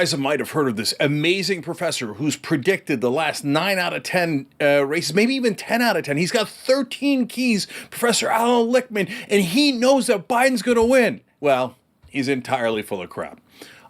guys might have heard of this amazing professor who's predicted the last 9 out of 10 races, maybe even 10 out of 10. He's got 13 keys, Professor Alan Lichtman, and he knows that Biden's going to win. Well, he's entirely full of crap.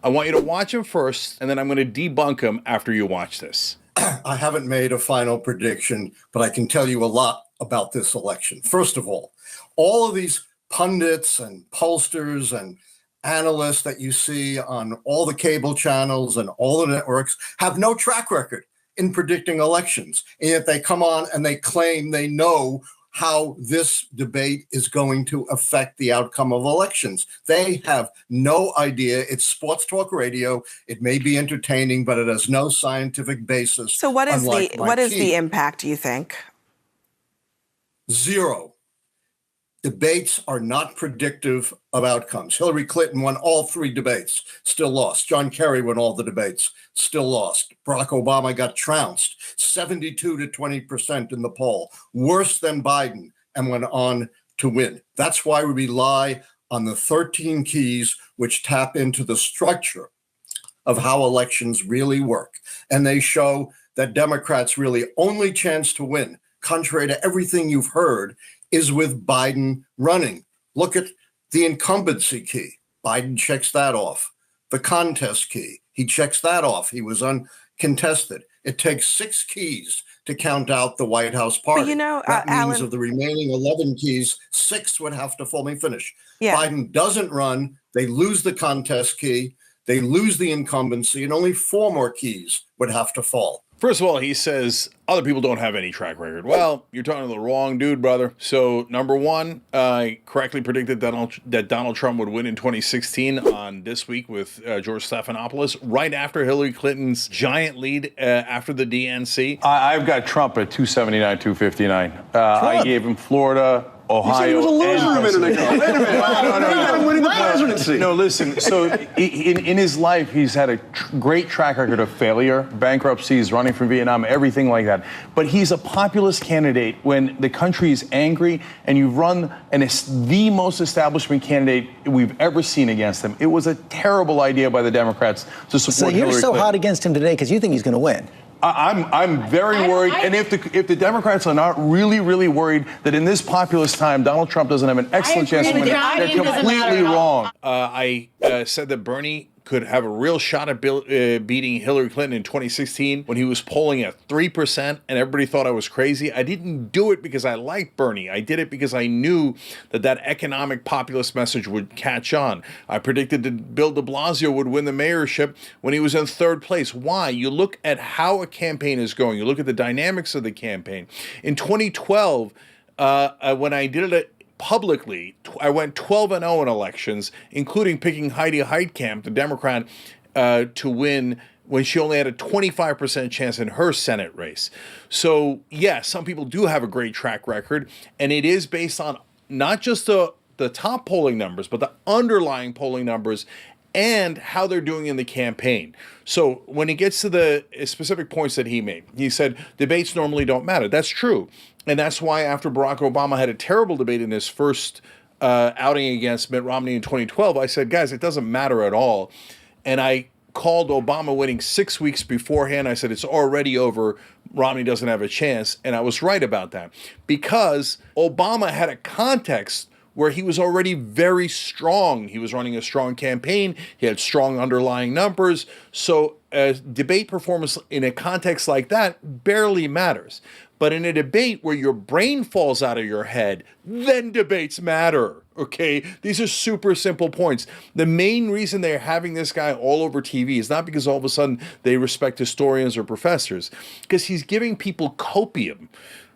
I want you to watch him first, and then I'm going to debunk him after you watch this. I haven't made a final prediction, but I can tell you a lot about this election. First of all of these pundits and pollsters and analysts that you see on all the cable channels and all the networks have no track record in predicting elections. And yet they come on and they claim they know how this debate is going to affect the outcome of elections. They have no idea. It's sports talk radio. It may be entertaining, but it has no scientific basis. So what is the impact, do you think? Zero. Debates are not predictive of outcomes. Hillary Clinton won all 3 debates, still lost. John Kerry won all the debates, still lost. Barack Obama got trounced, 72 to 20% in the poll, worse than Biden, and went on to win. That's why we rely on the 13 keys, which tap into the structure of how elections really work. And they show that Democrats' really only chance to win, contrary to everything you've heard, is with Biden running. Look at the incumbency key. Biden checks that off. The contest key, he checks that off. He was uncontested. It takes 6 keys to count out the White House party. But you know, that means Alan, of the remaining 11 keys, 6 would have to fall. Let me finish. Yeah. Biden doesn't run. They lose the contest key. They lose the incumbency, and only 4 more keys would have to fall. First of all, he says other people don't have any track record. Well, you're talking to the wrong dude, brother. So, number one, I correctly predicted that Donald Trump would win in 2016 on This Week with George Stephanopoulos, right after Hillary Clinton's giant lead after the DNC. I've got Trump at 279, 259. I gave him Florida, Ohio. You said he was a loser a minute ago. Wait a minute. No, winning the presidency. No, listen. So in his life, he's had a great track record of failure, bankruptcies, running from Vietnam, everything like that. But he's a populist candidate when the country is angry, and you've run and it's the most establishment candidate we've ever seen against him. It was a terrible idea by the Democrats to support Hillary Clinton. So you're so hot against him today because you think he's going to win. I'm very worried, and if the Democrats are not really worried that in this populist time Donald Trump doesn't have an excellent chance to win, they're completely wrong. I said that Bernie could have a real shot at beating Hillary Clinton in 2016 when he was polling at 3% and everybody thought I was crazy. I didn't do it because I liked Bernie. I did it because I knew that economic populist message would catch on. I predicted that Bill de Blasio would win the mayorship when he was in 3rd place. Why? You look at how a campaign is going. You look at the dynamics of the campaign. In 2012, when I did it publicly, I went 12-0 in elections, including picking Heidi Heitkamp, the Democrat, to win when she only had a 25% chance in her Senate race. So, yeah, some people do have a great track record, and it is based on not just the top polling numbers, but the underlying polling numbers and how they're doing in the campaign. So when he gets to the specific points that he made, he said debates normally don't matter. That's true. And that's why after Barack Obama had a terrible debate in his first outing against Mitt Romney in 2012, I said, guys, it doesn't matter at all. And I called Obama winning 6 weeks beforehand. I said, it's already over. Romney doesn't have a chance. And I was right about that because Obama had a context where he was already very strong. He was running a strong campaign. He had strong underlying numbers. So debate performance in a context like that barely matters. But in a debate where your brain falls out of your head, then debates matter, okay? These are super simple points. The main reason they're having this guy all over TV is not because all of a sudden they respect historians or professors, because he's giving people copium.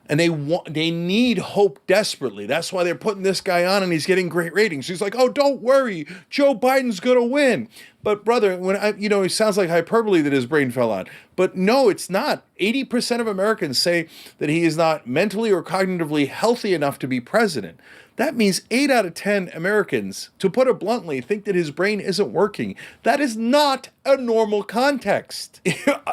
And they need hope desperately. That's why they're putting this guy on, and he's getting great ratings. He's like, "Oh, don't worry, Joe Biden's gonna win." But brother, when it sounds like hyperbole that his brain fell out. But no, it's not. 80% of Americans say that he is not mentally or cognitively healthy enough to be president. That means 8 out of 10 Americans, to put it bluntly, think that his brain isn't working. That is not a normal context.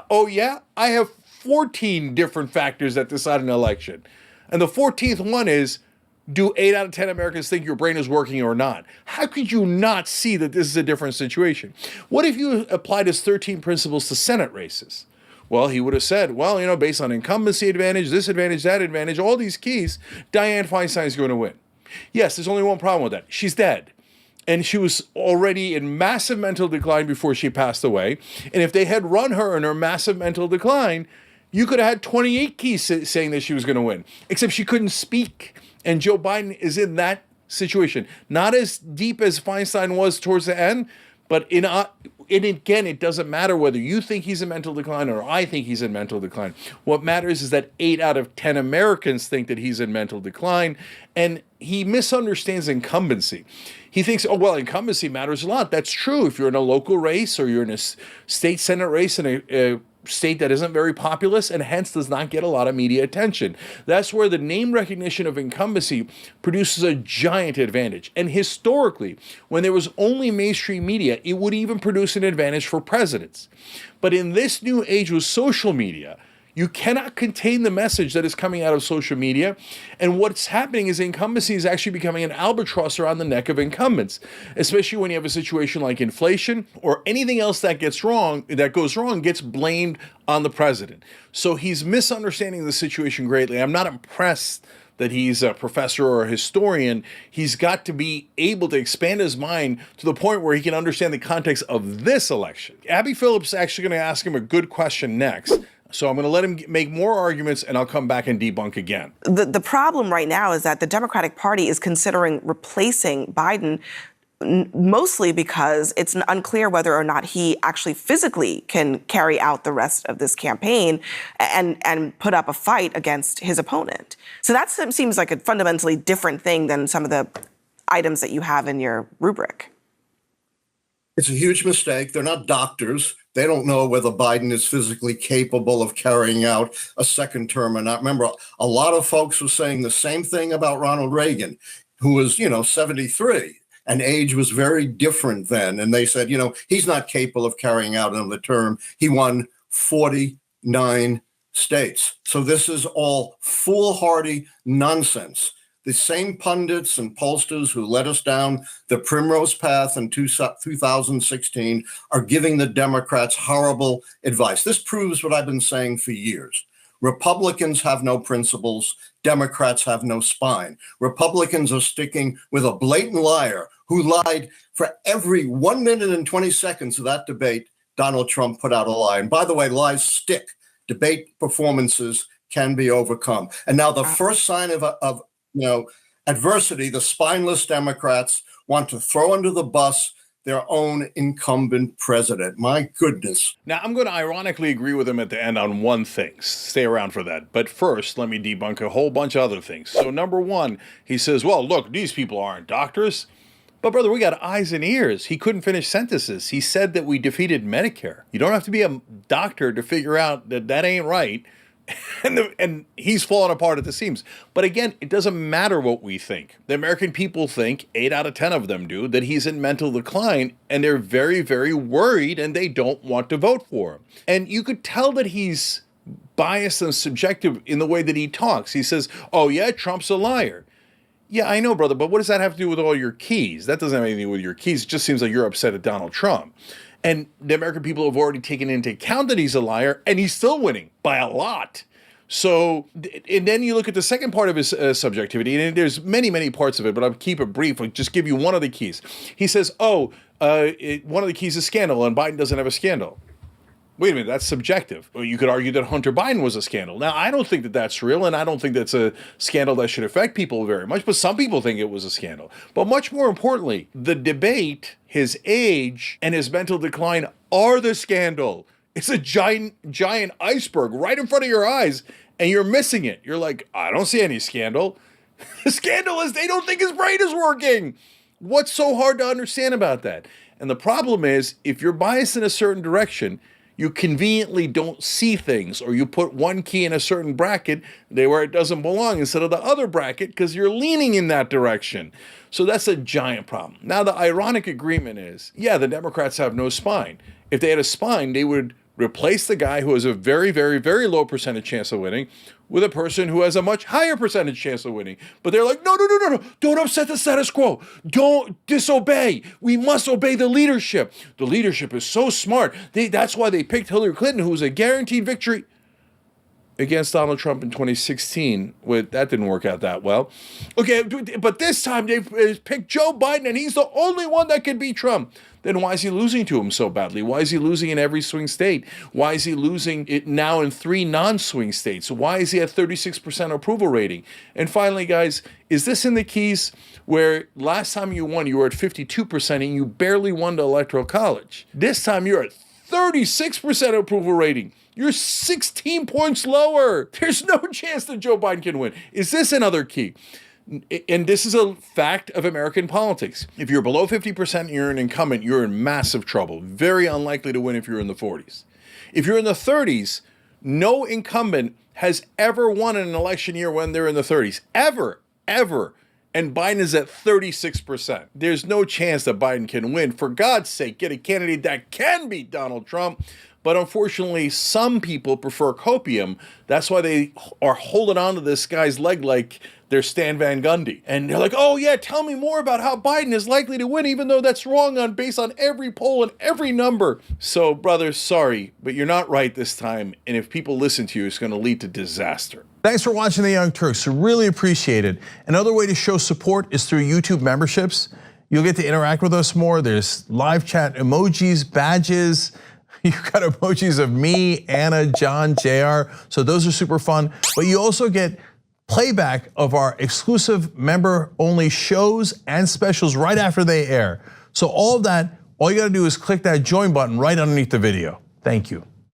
Oh yeah, I have 14 different factors that decide an election. And the 14th one is, do 8 out of 10 Americans think your brain is working or not? How could you not see that this is a different situation? What if you applied his 13 principles to Senate races? Well, he would have said, well, based on incumbency advantage, this advantage, that advantage, all these keys, Dianne Feinstein is going to win. Yes, there's only one problem with that. She's dead. And she was already in massive mental decline before she passed away. And if they had run her in her massive mental decline, you could have had 28 keys saying that she was going to win, except she couldn't speak. And Joe Biden is in that situation. Not as deep as Feinstein was towards the end, but again, it doesn't matter whether you think he's in mental decline or I think he's in mental decline. What matters is that 8 out of 10 Americans think that he's in mental decline, and he misunderstands incumbency. He thinks, oh, well, incumbency matters a lot. That's true. If you're in a local race or you're in a state Senate race in a state that isn't very populous and hence does not get a lot of media attention. That's where the name recognition of incumbency produces a giant advantage. And historically, when there was only mainstream media, it would even produce an advantage for presidents. But in this new age with social media, you cannot contain the message that is coming out of social media. And what's happening is incumbency is actually becoming an albatross around the neck of incumbents, especially when you have a situation like inflation or anything else that goes wrong gets blamed on the president. So he's misunderstanding the situation greatly. I'm not impressed that he's a professor or a historian. He's got to be able to expand his mind to the point where he can understand the context of this election. Abby Phillips is actually going to ask him a good question next. So I'm going to let him make more arguments, and I'll come back and debunk again. The problem right now is that the Democratic Party is considering replacing Biden mostly because it's unclear whether or not he actually physically can carry out the rest of this campaign and put up a fight against his opponent. So that seems like a fundamentally different thing than some of the items that you have in your rubric. It's a huge mistake. They're not doctors. They don't know whether Biden is physically capable of carrying out a second term or not. Remember, a lot of folks were saying the same thing about Ronald Reagan, who was, 73, and age was very different then. And they said, he's not capable of carrying out another term. He won 49 states. So this is all foolhardy nonsense. The same pundits and pollsters who led us down the primrose path in 2016 are giving the Democrats horrible advice. This proves what I've been saying for years. Republicans have no principles. Democrats have no spine. Republicans are sticking with a blatant liar who lied for every 1 minute and 20 seconds of that debate. Donald Trump put out a lie. And by the way, lies stick. Debate performances can be overcome. And now the first sign of adversity, the spineless Democrats want to throw under the bus their own incumbent president. My goodness. Now, I'm going to ironically agree with him at the end on one thing. Stay around for that. But first, let me debunk a whole bunch of other things. So number one, he says, well, look, these people aren't doctors. But brother, we got eyes and ears. He couldn't finish sentences. He said that we defeated Medicare. You don't have to be a doctor to figure out that that ain't right. And he's falling apart at the seams. But again, it doesn't matter what we think. The American people think, 8 out of 10 of them do, that he's in mental decline, and they're very, very worried, and they don't want to vote for him. And you could tell that he's biased and subjective in the way that he talks. He says, oh yeah, Trump's a liar. Yeah, I know, brother, but what does that have to do with all your keys? That doesn't have anything to do with your keys. It just seems like you're upset at Donald Trump. And the American people have already taken into account that he's a liar, and he's still winning by a lot. So, and then you look at the second part of his subjectivity, and there's many, many parts of it, but I'll keep it brief. I'll just give you one of the keys. He says, one of the keys is scandal, and Biden doesn't have a scandal. Wait a minute, that's subjective. Well, you could argue that Hunter Biden was a scandal. Now, I don't think that that's real, and I don't think that's a scandal that should affect people very much, but some people think it was a scandal. But much more importantly, the debate, his age, and his mental decline are the scandal. It's a giant iceberg right in front of your eyes, and you're missing it. You're like, I don't see any scandal. The scandal is they don't think his brain is working. What's so hard to understand about that? And the problem is, if you're biased in a certain direction, you conveniently don't see things, or you put one key in a certain bracket where it doesn't belong instead of the other bracket because you're leaning in that direction. So that's a giant problem. Now, the ironic agreement is, yeah, the Democrats have no spine. If they had a spine, they would Replace the guy who has a very, very, very low percentage chance of winning with a person who has a much higher percentage chance of winning. But they're like, no, don't upset the status quo. Don't disobey. We must obey the leadership. The leadership is so smart. That's why they picked Hillary Clinton, who was a guaranteed victory against Donald Trump in 2016. That didn't work out that well. Okay, but this time they picked Joe Biden, and he's the only one that can beat Trump. Then why is he losing to him so badly? Why is he losing in every swing state? Why is he losing it now in 3 non-swing states? Why is he at 36% approval rating? And finally, guys, is this in the keys where last time you won, you were at 52% and you barely won the Electoral College? This time you're at 36% approval rating. You're 16 points lower. There's no chance that Joe Biden can win. Is this another key? And this is a fact of American politics. If you're below 50% and you're an incumbent, you're in massive trouble. Very unlikely to win if you're in the 40s. If you're in the 30s, no incumbent has ever won in an election year when they're in the 30s. Ever. And Biden is at 36%. There's no chance that Biden can win. For God's sake, get a candidate that can beat Donald Trump. But unfortunately, some people prefer copium. That's why they are holding on to this guy's leg like they're Stan Van Gundy. And they're like, oh yeah, tell me more about how Biden is likely to win, even though that's wrong based on every poll and every number. So, brothers, sorry, but you're not right this time. And if people listen to you, it's going to lead to disaster. Thanks for watching The Young Turks. We really appreciate it. Another way to show support is through YouTube memberships. You'll get to interact with us more. There's live chat emojis, badges. You've got emojis of me, Anna, John, JR. So those are super fun. But you also get playback of our exclusive member-only shows and specials right after they air. So all of that, all you gotta do is click that join button right underneath the video. Thank you.